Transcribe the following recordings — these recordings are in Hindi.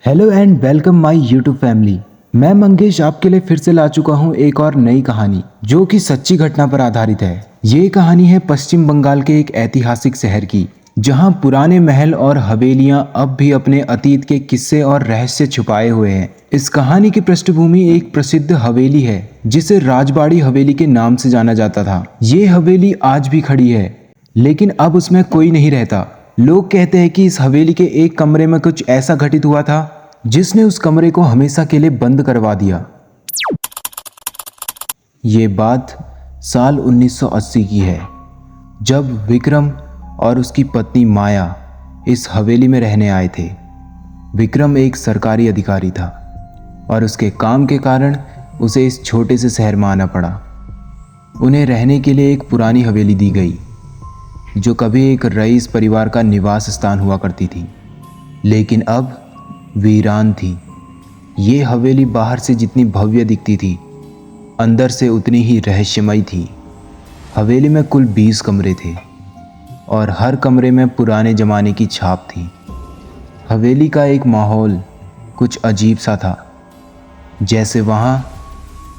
Hello and welcome my YouTube family. मैं मंगेश आपके लिए फिर से ला चुका हूँ एक और नई कहानी जो कि सच्ची घटना पर आधारित है। ये कहानी है पश्चिम बंगाल के एक ऐतिहासिक शहर की, जहाँ पुराने महल और हवेलियाँ अब भी अपने अतीत के किस्से और रहस्य छुपाए हुए हैं। इस कहानी की पृष्ठभूमि एक प्रसिद्ध हवेली है जिसे राजबाड़ी हवेली के नाम से जाना जाता था। ये हवेली आज भी खड़ी है, लेकिन अब उसमें कोई नहीं रहता। लोग कहते हैं कि इस हवेली के एक कमरे में कुछ ऐसा घटित हुआ था जिसने उस कमरे को हमेशा के लिए बंद करवा दिया। ये बात साल 1980 की है, जब विक्रम और उसकी पत्नी माया इस हवेली में रहने आए थे। विक्रम एक सरकारी अधिकारी था और उसके काम के कारण उसे इस छोटे से शहर में आना पड़ा। उन्हें रहने के लिए एक पुरानी हवेली दी गई जो कभी एक रईस परिवार का निवास स्थान हुआ करती थी, लेकिन अब वीरान थी। ये हवेली बाहर से जितनी भव्य दिखती थी, अंदर से उतनी ही रहस्यमयी थी। हवेली में कुल 20 कमरे थे और हर कमरे में पुराने ज़माने की छाप थी। हवेली का एक माहौल कुछ अजीब सा था, जैसे वहाँ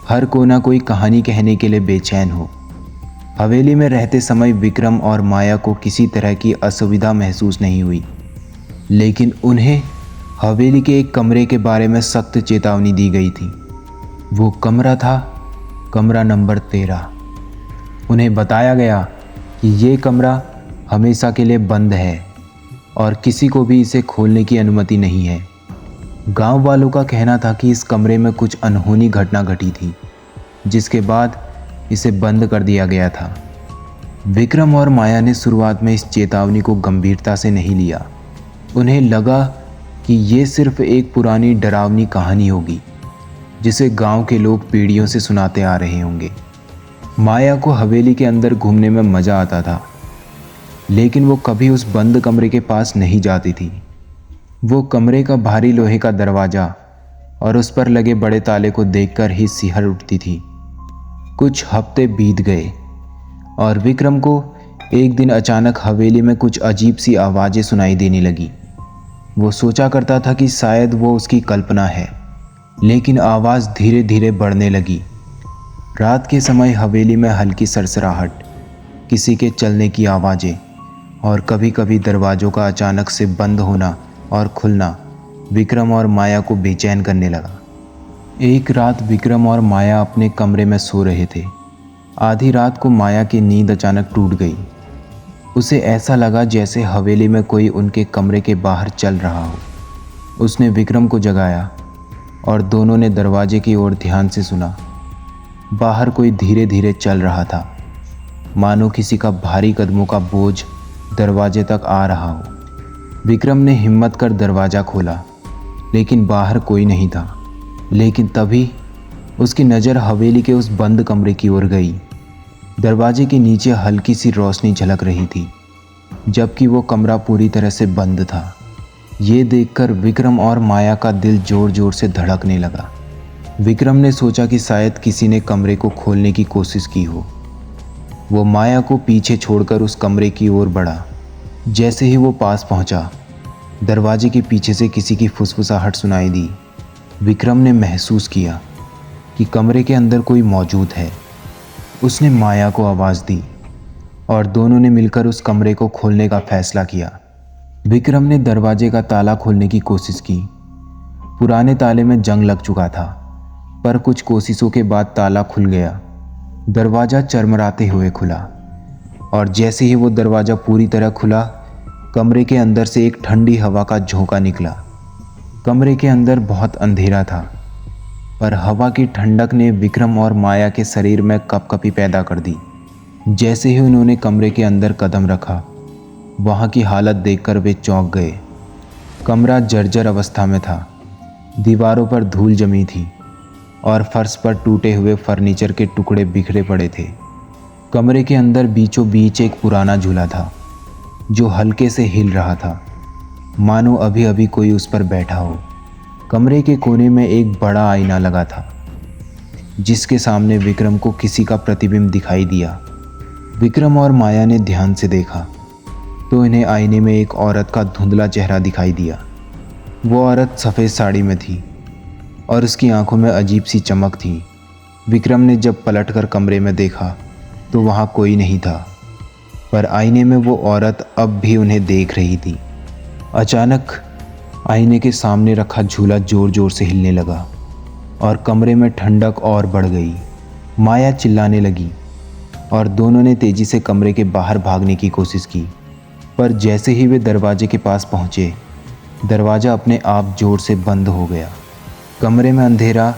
हर कोना कोई कहानी कहने के लिए बेचैन हो। हवेली में रहते समय विक्रम और माया को किसी तरह की असुविधा महसूस नहीं हुई, लेकिन उन्हें हवेली के एक कमरे के बारे में सख्त चेतावनी दी गई थी। वो कमरा था कमरा नंबर 13। उन्हें बताया गया कि ये कमरा हमेशा के लिए बंद है और किसी को भी इसे खोलने की अनुमति नहीं है। गांव वालों का कहना था कि इस कमरे में कुछ अनहोनी घटना घटी थी, जिसके बाद इसे बंद कर दिया गया था। विक्रम और माया ने शुरुआत में इस चेतावनी को गंभीरता से नहीं लिया। उन्हें लगा कि ये सिर्फ एक पुरानी डरावनी कहानी होगी जिसे गांव के लोग पीढ़ियों से सुनाते आ रहे होंगे। माया को हवेली के अंदर घूमने में मज़ा आता था, लेकिन वो कभी उस बंद कमरे के पास नहीं जाती थी। वो कमरे का भारी लोहे का दरवाज़ा और उस पर लगे बड़े ताले को देखकर ही सिहर उठती थी। कुछ हफ्ते बीत गए और विक्रम को एक दिन अचानक हवेली में कुछ अजीब सी आवाज़ें सुनाई देने लगी। वो सोचा करता था कि शायद वो उसकी कल्पना है, लेकिन आवाज़ धीरे धीरे बढ़ने लगी। रात के समय हवेली में हल्की सरसराहट, किसी के चलने की आवाज़ें और कभी कभी दरवाज़ों का अचानक से बंद होना और खुलना विक्रम और माया को बेचैन करने लगा। एक रात विक्रम और माया अपने कमरे में सो रहे थे। आधी रात को माया की नींद अचानक टूट गई। उसे ऐसा लगा जैसे हवेली में कोई उनके कमरे के बाहर चल रहा हो। उसने विक्रम को जगाया और दोनों ने दरवाजे की ओर ध्यान से सुना। बाहर कोई धीरे धीरे चल रहा था, मानो किसी का भारी कदमों का बोझ दरवाजे तक आ रहा हो। विक्रम ने हिम्मत कर दरवाज़ा खोला, लेकिन बाहर कोई नहीं था। लेकिन तभी उसकी नज़र हवेली के उस बंद कमरे की ओर गई। दरवाजे के नीचे हल्की सी रोशनी झलक रही थी, जबकि वो कमरा पूरी तरह से बंद था। ये देखकर विक्रम और माया का दिल जोर जोर से धड़कने लगा। विक्रम ने सोचा कि शायद किसी ने कमरे को खोलने की कोशिश की हो। वो माया को पीछे छोड़कर उस कमरे की ओर बढ़ा। जैसे ही वो पास पहुंचा, दरवाजे के पीछे से किसी की फुसफुसाहट सुनाई दी। विक्रम ने महसूस किया कि कमरे के अंदर कोई मौजूद है। उसने माया को आवाज़ दी और दोनों ने मिलकर उस कमरे को खोलने का फैसला किया। विक्रम ने दरवाजे का ताला खोलने की कोशिश की। पुराने ताले में जंग लग चुका था, पर कुछ कोशिशों के बाद ताला खुल गया। दरवाज़ा चरमराते हुए खुला और जैसे ही वो दरवाज़ा पूरी तरह खुला, कमरे के अंदर से एक ठंडी हवा का झोंका निकला। कमरे के अंदर बहुत अंधेरा था, पर हवा की ठंडक ने विक्रम और माया के शरीर में कपकपी पैदा कर दी। जैसे ही उन्होंने कमरे के अंदर कदम रखा, वहाँ की हालत देखकर वे चौंक गए। कमरा जर्जर अवस्था में था। दीवारों पर धूल जमी थी और फर्श पर टूटे हुए फर्नीचर के टुकड़े बिखरे पड़े थे। कमरे के अंदर बीचों बीच एक पुराना झूला था जो हल्के से हिल रहा था, मानो अभी अभी कोई उस पर बैठा हो। कमरे के कोने में एक बड़ा आईना लगा था, जिसके सामने विक्रम को किसी का प्रतिबिंब दिखाई दिया। विक्रम और माया ने ध्यान से देखा तो इन्हें आईने में एक औरत का धुंधला चेहरा दिखाई दिया। वो औरत सफ़ेद साड़ी में थी और उसकी आंखों में अजीब सी चमक थी। विक्रम ने जब पलटकर कमरे में देखा तो वहाँ कोई नहीं था, पर आईने में वो औरत अब भी उन्हें देख रही थी। अचानक आईने के सामने रखा झूला ज़ोर ज़ोर से हिलने लगा और कमरे में ठंडक और बढ़ गई। माया चिल्लाने लगी और दोनों ने तेज़ी से कमरे के बाहर भागने की कोशिश की, पर जैसे ही वे दरवाजे के पास पहुँचे, दरवाज़ा अपने आप ज़ोर से बंद हो गया। कमरे में अंधेरा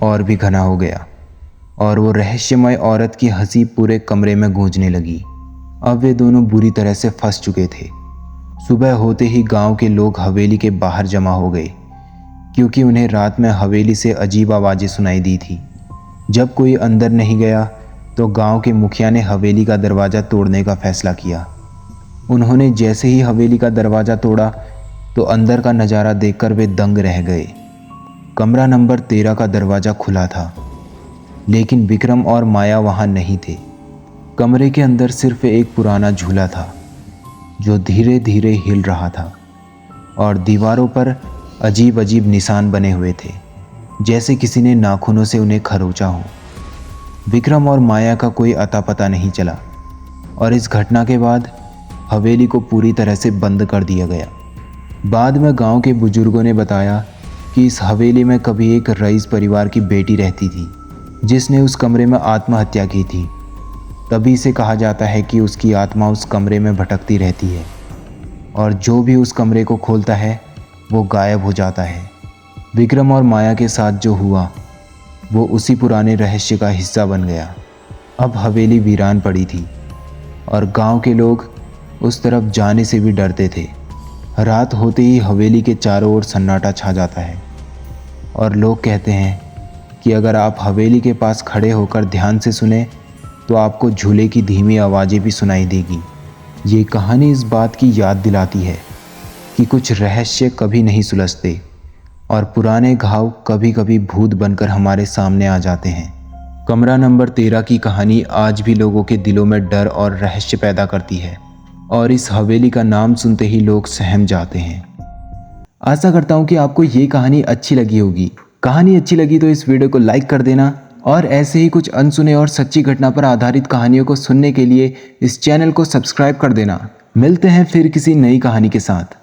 और भी घना हो गया और वो रहस्यमय औरत की हंसी पूरे कमरे में गूंजने लगी। अब वे दोनों बुरी तरह से फंस चुके थे। सुबह होते ही गांव के लोग हवेली के बाहर जमा हो गए, क्योंकि उन्हें रात में हवेली से अजीब आवाज़ें सुनाई दी थी। जब कोई अंदर नहीं गया तो गांव के मुखिया ने हवेली का दरवाज़ा तोड़ने का फैसला किया। उन्होंने जैसे ही हवेली का दरवाज़ा तोड़ा तो अंदर का नज़ारा देखकर वे दंग रह गए। कमरा नंबर 13 का दरवाज़ा खुला था, लेकिन विक्रम और माया वहाँ नहीं थे। कमरे के अंदर सिर्फ एक पुराना झूला था जो धीरे धीरे हिल रहा था और दीवारों पर अजीब अजीब निशान बने हुए थे, जैसे किसी ने नाखूनों से उन्हें खरोंचा हो। विक्रम और माया का कोई अता पता नहीं चला और इस घटना के बाद हवेली को पूरी तरह से बंद कर दिया गया। बाद में गांव के बुजुर्गों ने बताया कि इस हवेली में कभी एक रईस परिवार की बेटी रहती थी, जिसने उस कमरे में आत्महत्या की थी। तभी से कहा जाता है कि उसकी आत्मा उस कमरे में भटकती रहती है और जो भी उस कमरे को खोलता है वो गायब हो जाता है। विक्रम और माया के साथ जो हुआ वो उसी पुराने रहस्य का हिस्सा बन गया। अब हवेली वीरान पड़ी थी और गांव के लोग उस तरफ जाने से भी डरते थे। रात होते ही हवेली के चारों ओर सन्नाटा छा जाता है और लोग कहते हैं कि अगर आप हवेली के पास खड़े होकर ध्यान से सुने तो आपको झूले की धीमी आवाज़ें भी सुनाई देगी। ये कहानी इस बात की याद दिलाती है कि कुछ रहस्य कभी नहीं सुलझते और पुराने घाव कभी कभी भूत बनकर हमारे सामने आ जाते हैं। कमरा नंबर 13 की कहानी आज भी लोगों के दिलों में डर और रहस्य पैदा करती है और इस हवेली का नाम सुनते ही लोग सहम जाते हैं। आशा करता हूँ कि आपको ये कहानी अच्छी लगी होगी। कहानी अच्छी लगी तो इस वीडियो को लाइक कर देना और ऐसे ही कुछ अनसुने और सच्ची घटना पर आधारित कहानियों को सुनने के लिए इस चैनल को सब्सक्राइब कर देना। मिलते हैं फिर किसी नई कहानी के साथ।